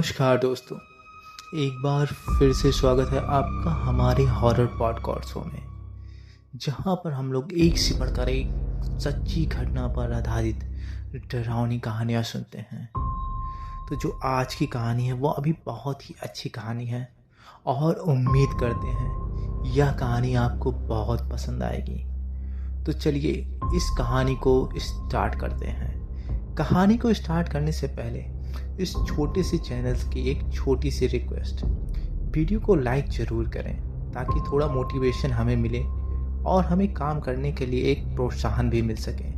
नमस्कार दोस्तों, एक बार फिर से स्वागत है आपका हमारे हॉरर पॉडकास्टों में, जहां पर हम लोग एक से बढ़कर एक सच्ची घटना पर आधारित डरावनी कहानियां सुनते हैं। तो जो आज की कहानी है वो अभी बहुत ही अच्छी कहानी है और उम्मीद करते हैं यह कहानी आपको बहुत पसंद आएगी। तो चलिए इस कहानी को स्टार्ट करते हैं। कहानी को स्टार्ट करने से पहले इस छोटे से चैनल की एक छोटी सी रिक्वेस्ट, वीडियो को लाइक ज़रूर करें ताकि थोड़ा मोटिवेशन हमें मिले और हमें काम करने के लिए एक प्रोत्साहन भी मिल सके।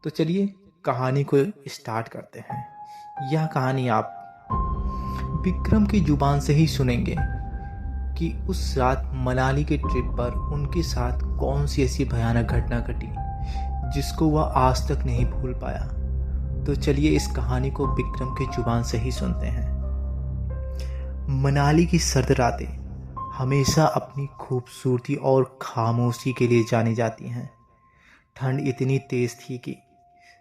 तो चलिए कहानी को स्टार्ट करते हैं। यह कहानी आप विक्रम की जुबान से ही सुनेंगे कि उस रात मनाली के ट्रिप पर उनके साथ कौन सी ऐसी भयानक घटना घटी जिसको वह आज तक नहीं भूल पाया। तो चलिए इस कहानी को विक्रम की जुबान से ही सुनते हैं। मनाली की सर्द रातें हमेशा अपनी खूबसूरती और खामोशी के लिए जानी जाती हैं। ठंड इतनी तेज थी कि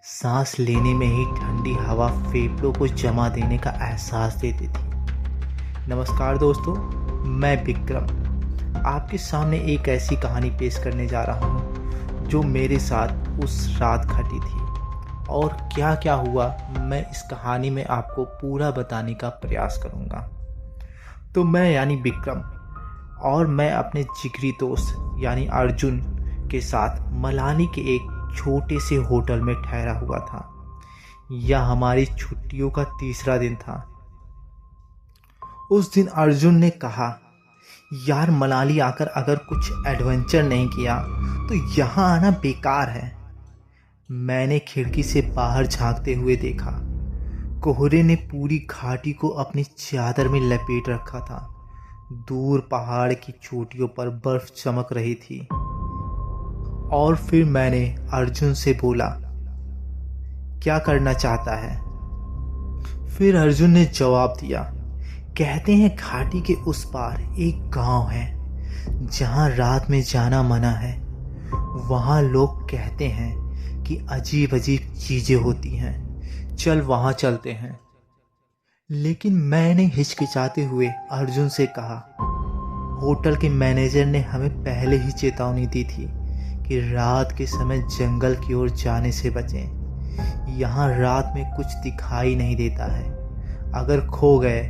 सांस लेने में ही ठंडी हवा फेफड़ों को जमा देने का एहसास देती थी। नमस्कार दोस्तों, मैं विक्रम आपके सामने एक ऐसी कहानी पेश करने जा रहा हूँ जो मेरे साथ उस रात घटी थी और क्या क्या हुआ मैं इस कहानी में आपको पूरा बताने का प्रयास करूँगा। तो मैं यानी विक्रम और मैं अपने जिगरी दोस्त यानी अर्जुन के साथ मनाली के एक छोटे से होटल में ठहरा हुआ था। यह हमारी छुट्टियों का तीसरा दिन था। उस दिन अर्जुन ने कहा, यार मनाली आकर अगर कुछ एडवेंचर नहीं किया तो यहाँ आना बेकार है। मैंने खिड़की से बाहर झांकते हुए देखा। कोहरे ने पूरी घाटी को अपनी चादर में लपेट रखा था। दूर पहाड़ की चोटियों पर बर्फ चमक रही थी। और फिर मैंने अर्जुन से बोला, क्या करना चाहता है? फिर अर्जुन ने जवाब दिया, कहते हैं घाटी के उस पार एक गांव है जहां रात में जाना मना है। वहां लोग कहते हैं कि अजीब अजीब चीजें होती हैं, चल वहां चलते हैं। लेकिन मैंने हिचकिचाते हुए अर्जुन से कहा, होटल के मैनेजर ने हमें पहले ही चेतावनी दी थी कि रात के समय जंगल की ओर जाने से बचें। यहाँ रात में कुछ दिखाई नहीं देता है, अगर खो गए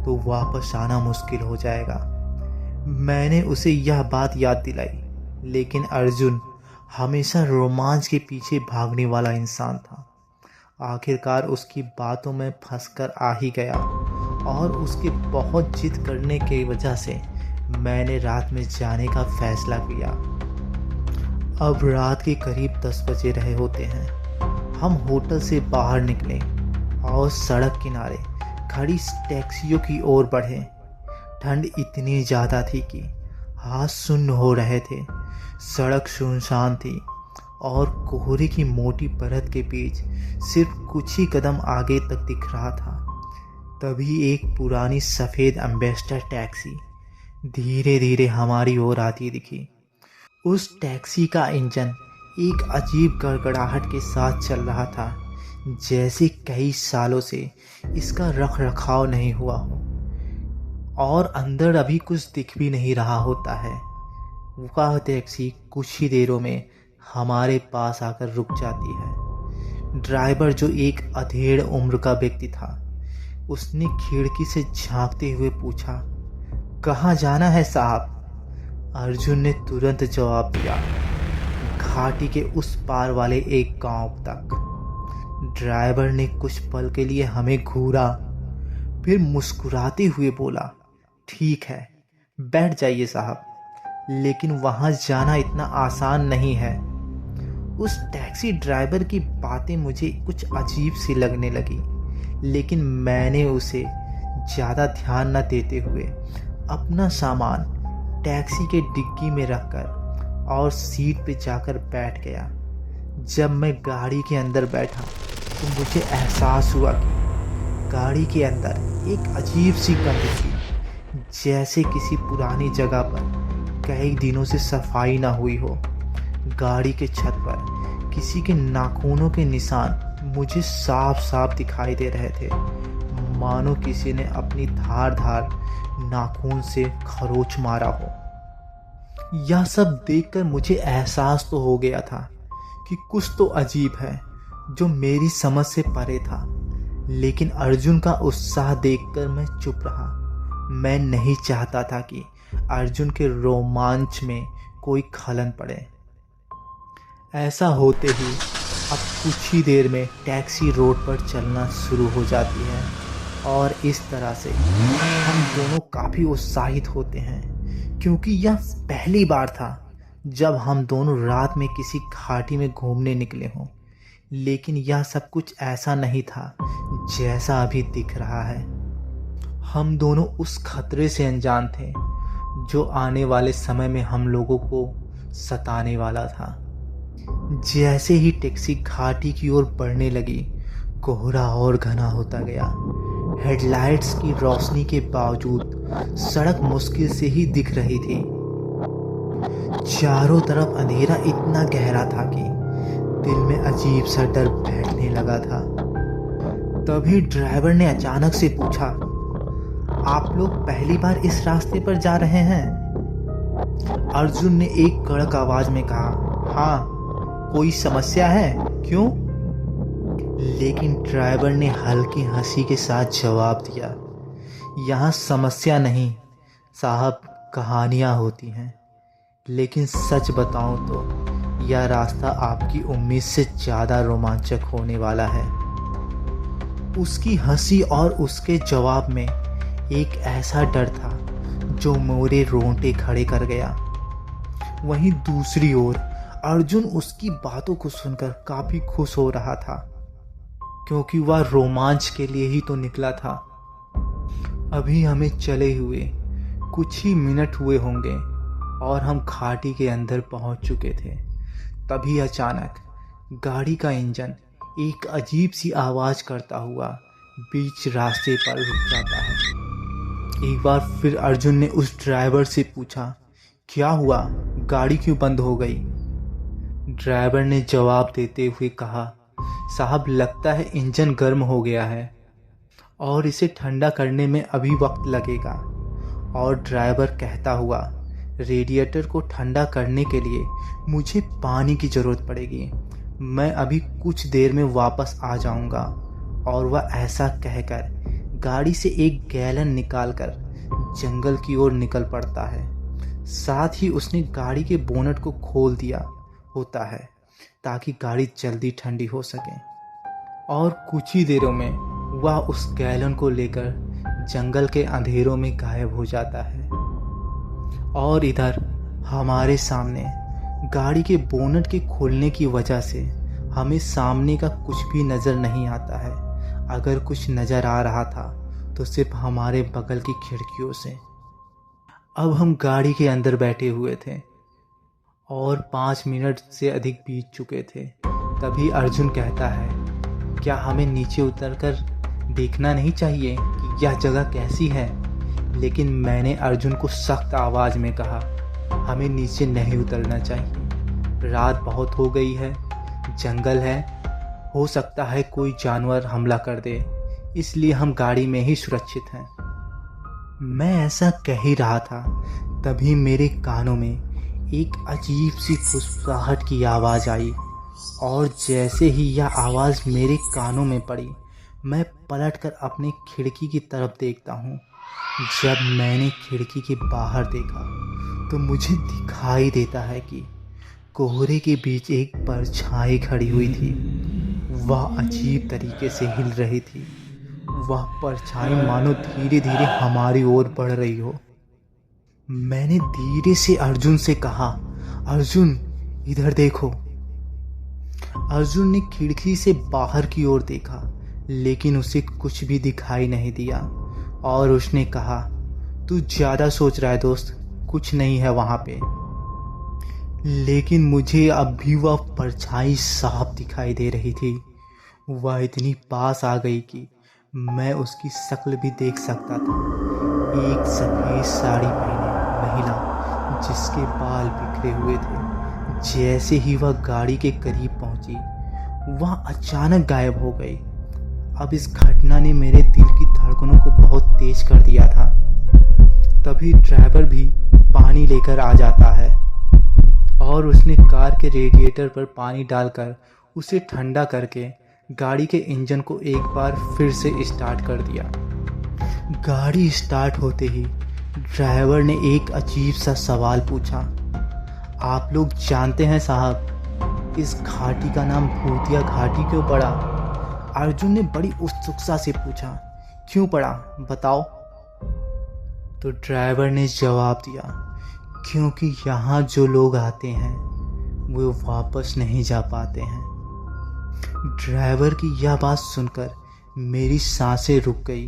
तो वापस आना मुश्किल हो जाएगा। मैंने उसे यह बात याद दिलाई, लेकिन अर्जुन हमेशा रोमांच के पीछे भागने वाला इंसान था। आखिरकार उसकी बातों में फंसकर आ ही गया और उसके बहुत जिद करने की वजह से मैंने रात में जाने का फैसला किया। अब रात के करीब 10 बजे रहे होते हैं। हम होटल से बाहर निकले और सड़क किनारे खड़ी टैक्सियों की ओर बढ़े। ठंड इतनी ज़्यादा थी कि हाथ सुन्न हो रहे थे। सड़क सुनसान थी और कोहरे की मोटी परत के बीच सिर्फ कुछ ही कदम आगे तक दिख रहा था। तभी एक पुरानी सफ़ेद एम्बेसडर टैक्सी धीरे धीरे हमारी ओर आती दिखी। उस टैक्सी का इंजन एक अजीब गड़गड़ाहट के साथ चल रहा था, जैसे कई सालों से इसका रख रखाव नहीं हुआ हो और अंदर अभी कुछ दिख भी नहीं रहा होता है। वह टैक्सी कुछ ही देरों में हमारे पास आकर रुक जाती है। ड्राइवर, जो एक अधेड़ उम्र का व्यक्ति था, उसने खिड़की से झांकते हुए पूछा, कहाँ जाना है साहब? अर्जुन ने तुरंत जवाब दिया, घाटी के उस पार वाले एक गांव तक। ड्राइवर ने कुछ पल के लिए हमें घूरा, फिर मुस्कुराते हुए बोला, ठीक है बैठ जाइए साहब, लेकिन वहाँ जाना इतना आसान नहीं है। उस टैक्सी ड्राइवर की बातें मुझे कुछ अजीब सी लगने लगी, लेकिन मैंने उसे ज़्यादा ध्यान न देते हुए अपना सामान टैक्सी के डिग्गी में रखकर और सीट पे जाकर बैठ गया। जब मैं गाड़ी के अंदर बैठा तो मुझे एहसास हुआ कि गाड़ी के अंदर एक अजीब सी गंध थी, जैसे किसी पुरानी जगह पर कई दिनों से सफाई ना हुई हो। गाड़ी के छत पर किसी के नाखूनों के निशान मुझे साफ साफ दिखाई दे रहे थे। मानो किसी ने अपनी धार धार नाखून से खरोच मारा हो। यह सब देखकर मुझे एहसास तो हो गया था कि कुछ तो अजीब है जो मेरी समझ से परे था, लेकिन अर्जुन का उत्साह देखकर मैं चुप रहा। मैं नहीं चाहता था कि अर्जुन के रोमांच में कोई खलन पड़े। ऐसा होते ही अब कुछ ही देर में टैक्सी रोड पर चलना शुरू हो जाती है और इस तरह से हम दोनों काफ़ी उत्साहित होते हैं, क्योंकि यह पहली बार था जब हम दोनों रात में किसी घाटी में घूमने निकले हों। लेकिन यह सब कुछ ऐसा नहीं था जैसा अभी दिख रहा है। हम दोनों उस खतरे से अनजान थे जो आने वाले समय में हम लोगों को सताने वाला था। जैसे ही टैक्सी घाटी की ओर बढ़ने लगी, कोहरा और घना होता गया। हेडलाइट्स की रोशनी के बावजूद सड़क मुश्किल से ही दिख रही थी। चारों तरफ अंधेरा इतना गहरा था कि दिल में अजीब सा डर बैठने लगा था। तभी ड्राइवर ने अचानक से पूछा, आप लोग पहली बार इस रास्ते पर जा रहे हैं? अर्जुन ने एक कड़क आवाज में कहा, हाँ। कोई समस्या है? क्यों? लेकिन ड्राइवर ने हल्की हंसी के साथ जवाब दिया, यहाँ समस्या नहीं साहब, कहानियाँ होती हैं। लेकिन सच बताऊं तो यह रास्ता आपकी उम्मीद से ज़्यादा रोमांचक होने वाला है। उसकी हंसी और उसके जवाब में एक ऐसा डर था जो मेरे रोंगटे खड़े कर गया। वहीं दूसरी ओर अर्जुन उसकी बातों को सुनकर काफ़ी खुश हो रहा था, क्योंकि वह रोमांच के लिए ही तो निकला था। अभी हमें चले हुए कुछ ही मिनट हुए होंगे और हम घाटी के अंदर पहुंच चुके थे। तभी अचानक गाड़ी का इंजन एक अजीब सी आवाज़ करता हुआ बीच रास्ते पर रुक जाता है। एक बार फिर अर्जुन ने उस ड्राइवर से पूछा, क्या हुआ, गाड़ी क्यों बंद हो गई? ड्राइवर ने जवाब देते हुए कहा, साहब लगता है इंजन गर्म हो गया है और इसे ठंडा करने में अभी वक्त लगेगा। और ड्राइवर कहता हुआ, रेडिएटर को ठंडा करने के लिए मुझे पानी की ज़रूरत पड़ेगी। मैं अभी कुछ देर में वापस आ जाऊंगा। और वह ऐसा कहकर गाड़ी से एक गैलन निकालकर जंगल की ओर निकल पड़ता है। साथ ही उसने गाड़ी के बोनट को खोल दिया होता है ताकि गाड़ी जल्दी ठंडी हो सके। और कुछ ही देरों में वह उस गैलन को लेकर जंगल के अंधेरों में गायब हो जाता है। और इधर हमारे सामने गाड़ी के बोनट के खोलने की वजह से हमें सामने का कुछ भी नज़र नहीं आता है। अगर कुछ नज़र आ रहा था तो सिर्फ हमारे बगल की खिड़कियों से। अब हम गाड़ी के अंदर बैठे हुए थे और 5 मिनट से अधिक बीत चुके थे। तभी अर्जुन कहता है, क्या हमें नीचे उतरकर देखना नहीं चाहिए कि यह जगह कैसी है? लेकिन मैंने अर्जुन को सख्त आवाज़ में कहा, हमें नीचे नहीं उतरना चाहिए। रात बहुत हो गई है, जंगल है, हो सकता है कोई जानवर हमला कर दे, इसलिए हम गाड़ी में ही सुरक्षित हैं। मैं ऐसा कह ही रहा था, तभी मेरे कानों में एक अजीब सी फुसफुसाहट की आवाज़ आई। और जैसे ही यह आवाज़ मेरे कानों में पड़ी, मैं पलटकर अपने खिड़की की तरफ देखता हूँ। जब मैंने खिड़की के बाहर देखा तो मुझे दिखाई देता है कि कोहरे के बीच एक परछाई खड़ी हुई थी। वह अजीब तरीके से हिल रही थी। वह परछाई मानो धीरे धीरे हमारी ओर बढ़ रही हो। मैंने धीरे से अर्जुन से कहा, अर्जुन इधर देखो। अर्जुन ने खिड़की से बाहर की ओर देखा, लेकिन उसे कुछ भी दिखाई नहीं दिया। और उसने कहा, तू ज़्यादा सोच रहा है दोस्त, कुछ नहीं है वहाँ पे। लेकिन मुझे अब भी वह परछाई साफ दिखाई दे रही थी। वह इतनी पास आ गई कि मैं उसकी शक्ल भी देख सकता था। एक सफ़ेद साड़ी पहने महिला जिसके बाल बिखरे हुए थे। जैसे ही वह गाड़ी के करीब पहुंची, वह अचानक गायब हो गई। अब इस घटना ने मेरे दिल की धड़कनों को बहुत तेज कर दिया था। तभी ड्राइवर भी पानी लेकर आ जाता है और उसने कार के रेडिएटर पर पानी डालकर उसे ठंडा करके गाड़ी के इंजन को एक बार फिर से स्टार्ट कर दिया। गाड़ी स्टार्ट होते ही ड्राइवर ने एक अजीब सा सवाल पूछा। आप लोग जानते हैं साहब, इस घाटी का नाम भूतिया घाटी क्यों पड़ा? अर्जुन ने बड़ी उत्सुकता से पूछा। क्यों पड़ा, बताओ। तो ड्राइवर ने जवाब दिया, क्योंकि यहाँ जो लोग आते हैं वो वापस नहीं जा पाते हैं। ड्राइवर की यह बात सुनकर मेरी सांसें रुक गई।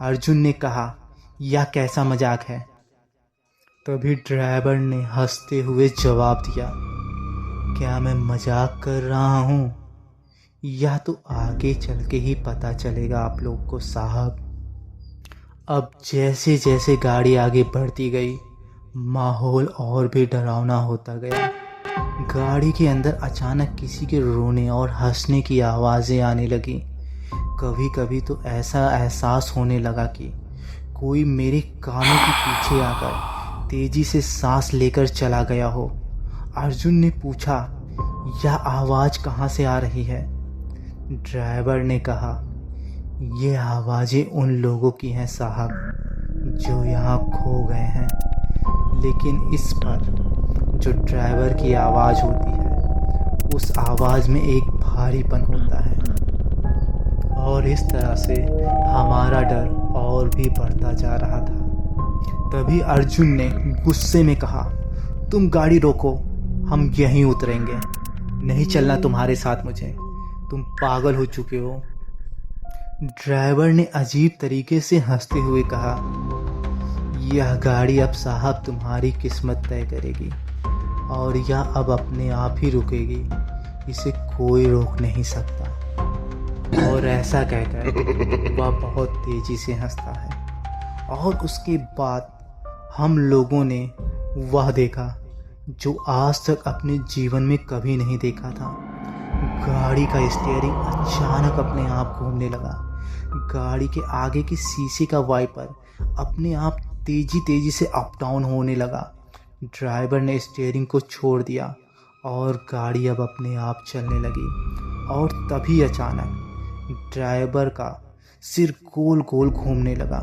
अर्जुन ने कहा, यह कैसा मजाक है? तभी ड्राइवर ने हंसते हुए जवाब दिया, क्या मैं मजाक कर रहा हूँ? यह तो आगे चल के ही पता चलेगा आप लोग को साहब। अब जैसे जैसे गाड़ी आगे बढ़ती गई, माहौल और भी डरावना होता गया। गाड़ी के अंदर अचानक किसी के रोने और हंसने की आवाज़ें आने लगी। कभी कभी तो ऐसा एहसास होने लगा कि कोई मेरे कानों के पीछे आकर तेजी से सांस लेकर चला गया हो। अर्जुन ने पूछा, यह आवाज़ कहाँ से आ रही है? ड्राइवर ने कहा, ये आवाज़ें उन लोगों की हैं साहब, जो यहाँ खो गए हैं। लेकिन इस पर जो ड्राइवर की आवाज़ होती है, उस आवाज़ में एक भारीपन होता है। और इस तरह से हमारा डर और भी बढ़ता जा रहा था। तभी अर्जुन ने गुस्से में कहा, तुम गाड़ी रोको, हम यहीं उतरेंगे। नहीं चलना तुम्हारे साथ मुझे, तुम पागल हो चुके हो। ड्राइवर ने अजीब तरीके से हंसते हुए कहा, यह गाड़ी अब साहब तुम्हारी किस्मत तय करेगी और यह अब अपने आप ही रुकेगी, इसे कोई रोक नहीं सकता। और ऐसा कहकर वह बहुत तेजी से हंसता है। और उसके बाद हम लोगों ने वह देखा जो आज तक अपने जीवन में कभी नहीं देखा था। गाड़ी का स्टीयरिंग अचानक अपने आप घूमने लगा। गाड़ी के आगे के शीशे का वाइपर अपने आप तेजी से अप डाउन होने लगा। ड्राइवर ने स्टीयरिंग को छोड़ दिया और गाड़ी अब अपने आप चलने लगी। और तभी अचानक ड्राइवर का सिर गोल गोल घूमने लगा,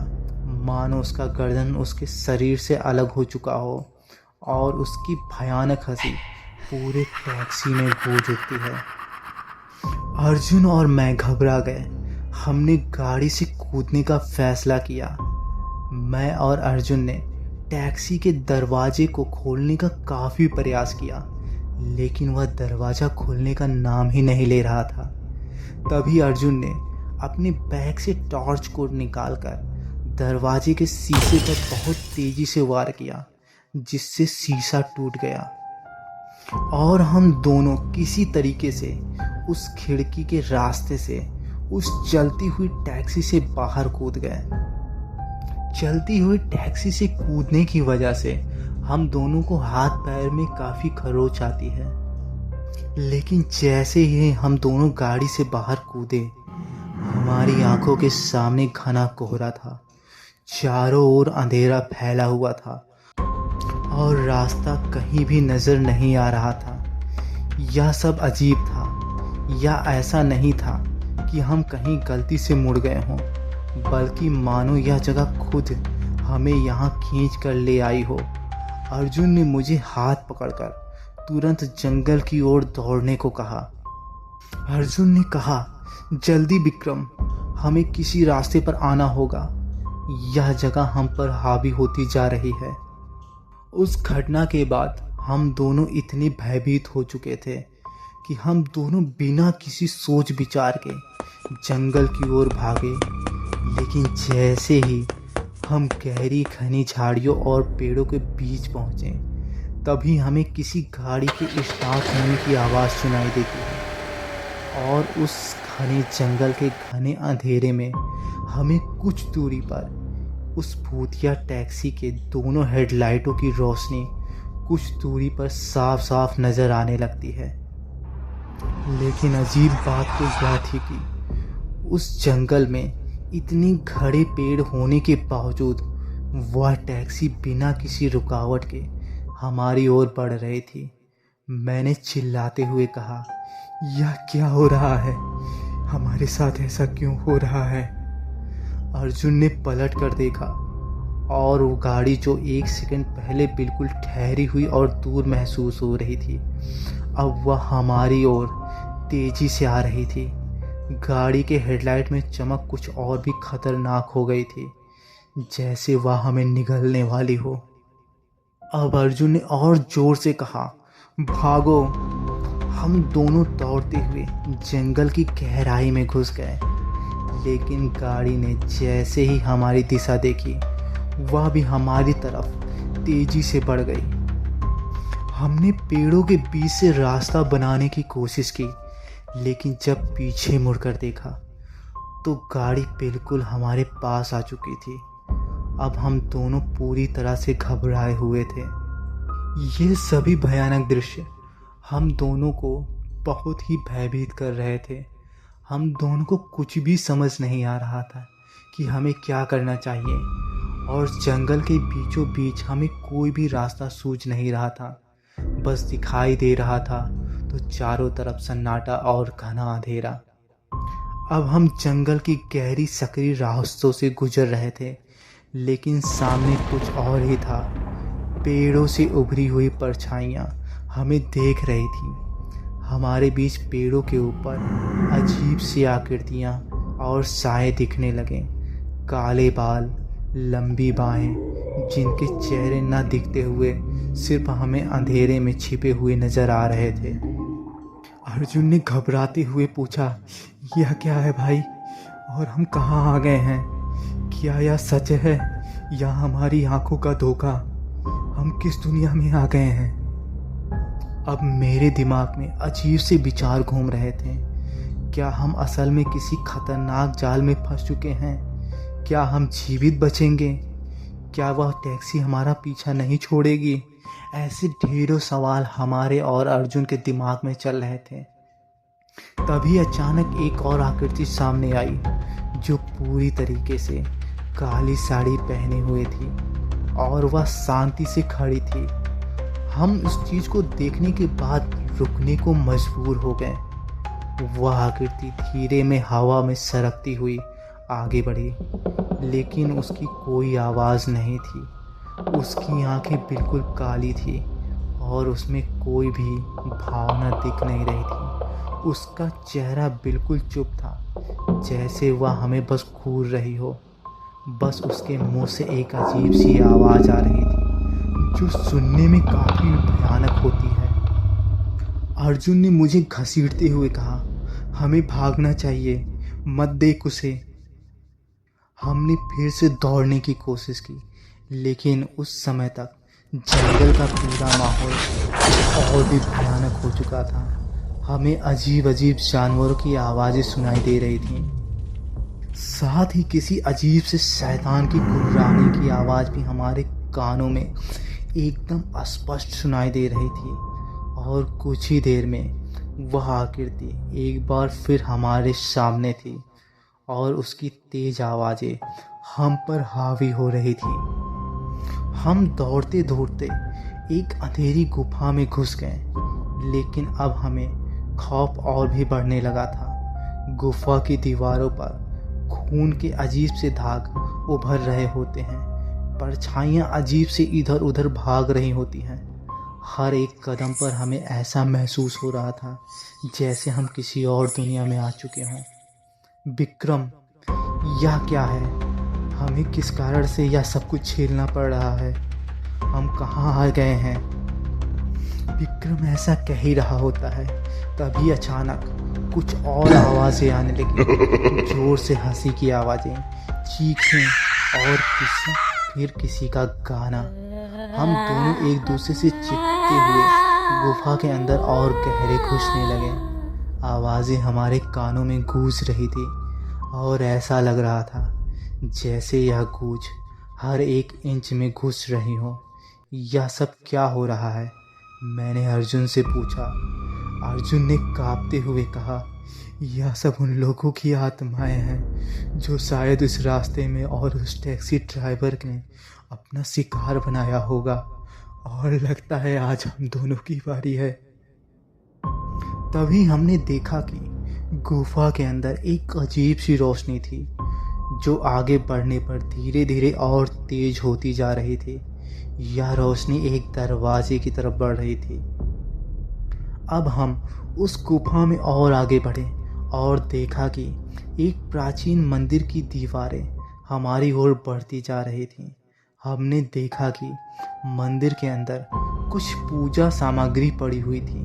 मानो उसका गर्दन उसके शरीर से अलग हो चुका हो। और उसकी भयानक हंसी पूरे टैक्सी में गूंज उठती है। अर्जुन और मैं घबरा गए। हमने गाड़ी से कूदने का फैसला किया। मैं और अर्जुन ने टैक्सी के दरवाजे को खोलने का काफ़ी प्रयास किया, लेकिन वह दरवाज़ा खोलने का नाम ही नहीं ले रहा था। तभी अर्जुन ने अपने बैग से टॉर्च को निकालकर दरवाजे के शीशे पर बहुत तेज़ी से वार किया, जिससे शीशा टूट गया और हम दोनों किसी तरीके से उस खिड़की के रास्ते से उस चलती हुई टैक्सी से बाहर कूद गए। चलती हुई टैक्सी से कूदने की वजह से हम दोनों को हाथ पैर में काफ़ी खरोच आती है। लेकिन जैसे ही हम दोनों गाड़ी से बाहर कूदे, हमारी आंखों के सामने घना कोहरा था। चारों ओर अंधेरा फैला हुआ था और रास्ता कहीं भी नज़र नहीं आ रहा था। यह सब अजीब था। यह ऐसा नहीं था कि हम कहीं गलती से मुड़ गए हों, बल्कि मानो यह जगह खुद हमें यहाँ खींच कर ले आई हो। अर्जुन ने मुझे हाथ पकड़कर तुरंत जंगल की ओर दौड़ने को कहा। अर्जुन ने कहा, जल्दी विक्रम, हमें किसी रास्ते पर आना होगा। यह जगह हम पर हावी होती जा रही है। उस घटना के बाद हम दोनों इतने भयभीत हो चुके थे कि हम दोनों बिना किसी सोच विचार के जंगल की ओर भागे। लेकिन जैसे ही हम गहरी घनी झाड़ियों और पेड़ों के बीच पहुँचे, तभी हमें किसी गाड़ी के स्टार्ट होने की आवाज़ सुनाई देती है। और उस घने जंगल के घने अंधेरे में हमें कुछ दूरी पर उस भूतिया टैक्सी के दोनों हेडलाइटों की रोशनी कुछ दूरी पर साफ साफ नज़र आने लगती है। लेकिन अजीब बात तो यह थी कि उस जंगल में इतनी घने पेड़ होने के बावजूद वह टैक्सी बिना किसी रुकावट के हमारी ओर बढ़ रही थी। मैंने चिल्लाते हुए कहा, यह क्या हो रहा है? हमारे साथ ऐसा क्यों हो रहा है? अर्जुन ने पलट कर देखा और वो गाड़ी जो एक सेकंड पहले बिल्कुल ठहरी हुई और दूर महसूस हो रही थी, अब वह हमारी ओर तेजी से आ रही थी। गाड़ी के हेडलाइट में चमक कुछ और भी खतरनाक हो गई थी, जैसे वह हमें निगलने वाली हो। अब अर्जुन ने और जोर से कहा, भागो। हम दोनों दौड़ते हुए जंगल की गहराई में घुस गए, लेकिन गाड़ी ने जैसे ही हमारी दिशा देखी, वह भी हमारी तरफ तेजी से बढ़ गई। हमने पेड़ों के बीच से रास्ता बनाने की कोशिश की, लेकिन जब पीछे मुड़कर देखा तो गाड़ी बिल्कुल हमारे पास आ चुकी थी। अब हम दोनों पूरी तरह से घबराए हुए थे। ये सभी भयानक दृश्य हम दोनों को बहुत ही भयभीत कर रहे थे। हम दोनों को कुछ भी समझ नहीं आ रहा था कि हमें क्या करना चाहिए, और जंगल के बीचों बीच हमें कोई भी रास्ता सूझ नहीं रहा था। बस दिखाई दे रहा था तो चारों तरफ सन्नाटा और घना अंधेरा। अब हम जंगल की गहरी सकरी रास्तों से गुजर रहे थे, लेकिन सामने कुछ और ही था। पेड़ों से उभरी हुई परछाइयाँ हमें देख रही थी। हमारे बीच पेड़ों के ऊपर अजीब सी आकृतियाँ और साए दिखने लगे। काले बाल, लंबी बाहें, जिनके चेहरे न दिखते हुए सिर्फ हमें अंधेरे में छिपे हुए नजर आ रहे थे। अर्जुन ने घबराते हुए पूछा, यह क्या है भाई, और हम कहाँ आ गए हैं? क्या यह सच है या हमारी आंखों का धोखा? हम किस दुनिया में आ गए हैं? अब मेरे दिमाग में अजीब से विचार घूम रहे थे। क्या हम असल में किसी खतरनाक जाल में फंस चुके हैं? क्या हम जीवित बचेंगे? क्या वह टैक्सी हमारा पीछा नहीं छोड़ेगी? ऐसे ढेरों सवाल हमारे और अर्जुन के दिमाग में चल रहे थे। तभी अचानक एक और आकृति सामने आई, जो पूरी तरीके से काली साड़ी पहने हुए थी और वह शांति से खड़ी थी। हम उस चीज को देखने के बाद रुकने को मजबूर हो गए। वह आकृति धीरे में हवा में सरकती हुई आगे बढ़ी, लेकिन उसकी कोई आवाज़ नहीं थी। उसकी आंखें बिल्कुल काली थी और उसमें कोई भी भावना दिख नहीं रही थी। उसका चेहरा बिल्कुल चुप था, जैसे वह हमें बस घूर रही हो। बस उसके मुंह से एक अजीब सी आवाज़ आ रही थी, जो सुनने में काफ़ी भयानक होती है। अर्जुन ने मुझे घसीटते हुए कहा, हमें भागना चाहिए, मत देख उसे। हमने फिर से दौड़ने की कोशिश की, लेकिन उस समय तक जंगल का पूरा माहौल और भी भयानक हो चुका था। हमें अजीब अजीब जानवरों की आवाज़ें सुनाई दे रही थीं। साथ ही किसी अजीब से शैतान की गुर्राने की आवाज़ भी हमारे कानों में एकदम स्पष्ट सुनाई दे रही थी। और कुछ ही देर में वह आकृति एक बार फिर हमारे सामने थी और उसकी तेज आवाज़ें हम पर हावी हो रही थी। हम दौड़ते दौड़ते एक अंधेरी गुफा में घुस गए, लेकिन अब हमें खौफ और भी बढ़ने लगा था। गुफा की दीवारों पर खून के अजीब से दाग उभर रहे होते हैं। परछाइयाँ अजीब से इधर उधर भाग रही होती हैं। हर एक कदम पर हमें ऐसा महसूस हो रहा था जैसे हम किसी और दुनिया में आ चुके हों। विक्रम, यह क्या है? हमें किस कारण से यह सब कुछ झेलना पड़ रहा है? हम कहाँ आ गए हैं? विक्रम ऐसा कह ही रहा होता है, तभी अचानक कुछ और आवाज़ें आने लगी। जोर से हंसी की आवाज़ें, चीखें और फिर किसी का गाना। हम दोनों एक दूसरे से चिपके हुए गुफा के अंदर और गहरे घुसने लगे। आवाज़ें हमारे कानों में गूंज रही थी और ऐसा लग रहा था जैसे यह गूंज हर एक इंच में घुस रही हो। यह सब क्या हो रहा है? मैंने अर्जुन से पूछा। अर्जुन ने कांपते हुए कहा, यह सब उन लोगों की आत्माएं हैं जो शायद उस रास्ते में और उस टैक्सी ड्राइवर ने अपना शिकार बनाया होगा। और लगता है आज हम दोनों की बारी है। तभी हमने देखा कि गुफा के अंदर एक अजीब सी रोशनी थी जो आगे बढ़ने पर धीरे धीरे और तेज होती जा रही थी। यह रोशनी एक दरवाजे की तरफ बढ़ रही थी। अब हम उस गुफा में और आगे बढ़े और देखा कि एक प्राचीन मंदिर की दीवारें हमारी ओर बढ़ती जा रही थीं। हमने देखा कि मंदिर के अंदर कुछ पूजा सामग्री पड़ी हुई थी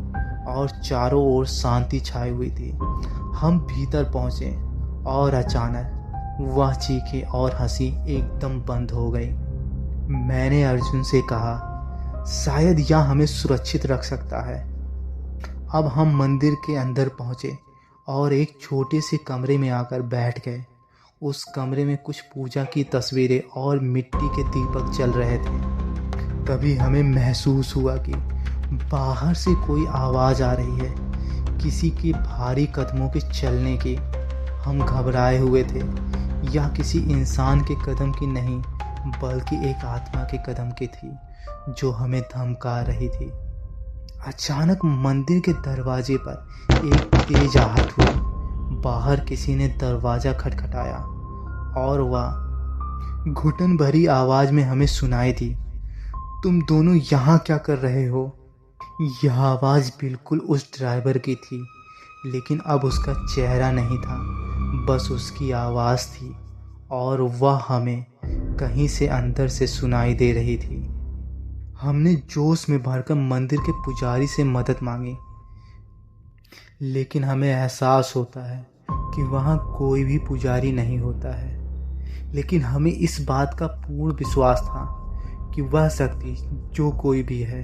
और चारों ओर शांति छाई हुई थी। हम भीतर पहुंचे और अचानक वह चीखें और हंसी एकदम बंद हो गई। मैंने अर्जुन से कहा, शायद यह हमें सुरक्षित रख सकता है। अब हम मंदिर के अंदर पहुंचे और एक छोटे से कमरे में आकर बैठ गए। उस कमरे में कुछ पूजा की तस्वीरें और मिट्टी के दीपक जल रहे थे। तभी हमें महसूस हुआ कि बाहर से कोई आवाज़ आ रही है, किसी के भारी कदमों के चलने की। हम घबराए हुए थे। यह किसी इंसान के कदम की नहीं बल्कि एक आत्मा के कदम की थी जो हमें धमका रही थी। अचानक मंदिर के दरवाजे पर एक तेज आहट हुई। बाहर किसी ने दरवाज़ा खटखटाया और वह घुटन भरी आवाज़ में हमें सुनाई दी, तुम दोनों यहाँ क्या कर रहे हो? यह आवाज़ बिल्कुल उस ड्राइवर की थी, लेकिन अब उसका चेहरा नहीं था, बस उसकी आवाज़ थी और वह हमें कहीं से अंदर से सुनाई दे रही थी। हमने जोश में भरकर मंदिर के पुजारी से मदद मांगी, लेकिन हमें एहसास होता है कि वहाँ कोई भी पुजारी नहीं होता है। लेकिन हमें इस बात का पूर्ण विश्वास था कि वह शक्ति जो कोई भी है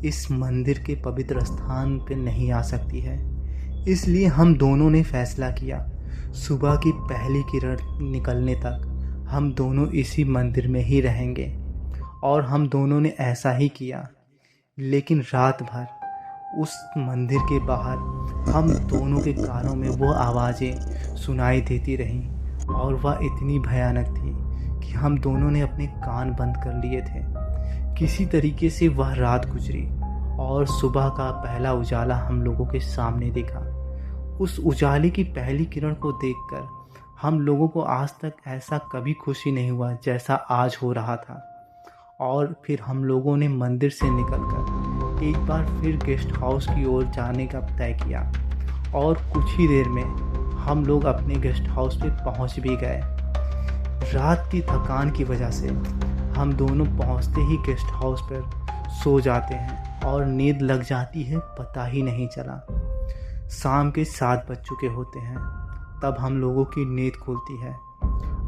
इस मंदिर के पवित्र स्थान पर नहीं आ सकती है। इसलिए हम दोनों ने फैसला किया, सुबह की पहली किरण निकलने तक हम दोनों इसी मंदिर में ही रहेंगे। और हम दोनों ने ऐसा ही किया। लेकिन रात भर उस मंदिर के बाहर हम दोनों के कानों में वो आवाज़ें सुनाई देती रहीं और वह इतनी भयानक थी कि हम दोनों ने अपने कान बंद कर लिए थे। किसी तरीके से वह रात गुजरी और सुबह का पहला उजाला हम लोगों के सामने दिखा। उस उजाले की पहली किरण को देखकर हम लोगों को आज तक ऐसा कभी खुशी नहीं हुआ जैसा आज हो रहा था। और फिर हम लोगों ने मंदिर से निकलकर एक बार फिर गेस्ट हाउस की ओर जाने का तय किया और कुछ ही देर में हम लोग अपने गेस्ट हाउस पे पहुंच भी गए। रात की थकान की वजह से हम दोनों पहुंचते ही गेस्ट हाउस पर सो जाते हैं और नींद लग जाती है, पता ही नहीं चला। शाम के 7 बज चुके होते हैं तब हम लोगों की नींद खुलती है।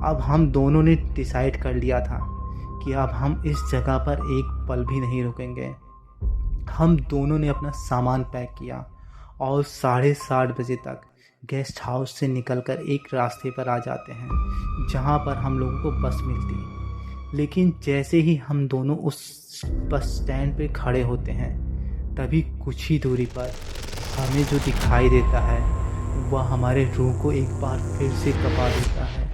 अब हम दोनों ने डिसाइड कर लिया था कि अब हम इस जगह पर एक पल भी नहीं रुकेंगे। हम दोनों ने अपना सामान पैक किया और 7:30 बजे तक गेस्ट हाउस से निकलकर एक रास्ते पर आ जाते हैं जहां पर हम लोगों को बस मिलती। लेकिन जैसे ही हम दोनों उस बस स्टैंड पे खड़े होते हैं तभी कुछ ही दूरी पर हमें जो दिखाई देता है वह हमारे रूह को एक बार फिर से कपा देता है।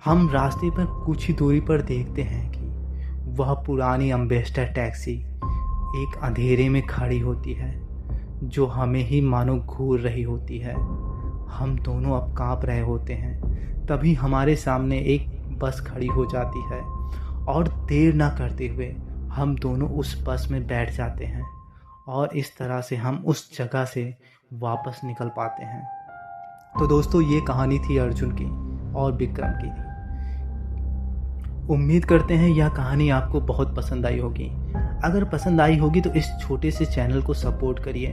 हम रास्ते पर कुछ ही दूरी पर देखते हैं कि वह पुरानी एम्बेसडर टैक्सी एक अंधेरे में खड़ी होती है जो हमें ही मानो घूर रही होती है। हम दोनों अब कांप रहे होते हैं। तभी हमारे सामने एक बस खड़ी हो जाती है और देर ना करते हुए हम दोनों उस बस में बैठ जाते हैं और इस तरह से हम उस जगह से वापस निकल पाते हैं। तो दोस्तों, ये कहानी थी अर्जुन की और विक्रम की थी। उम्मीद करते हैं यह कहानी आपको बहुत पसंद आई होगी। अगर पसंद आई होगी तो इस छोटे से चैनल को सपोर्ट करिए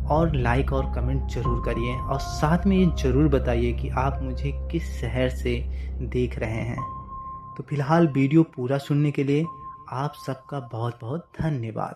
और लाइक और कमेंट ज़रूर करिए और साथ में ये ज़रूर बताइए कि आप मुझे किस शहर से देख रहे हैं। तो फिलहाल वीडियो पूरा सुनने के लिए आप सबका बहुत बहुत धन्यवाद।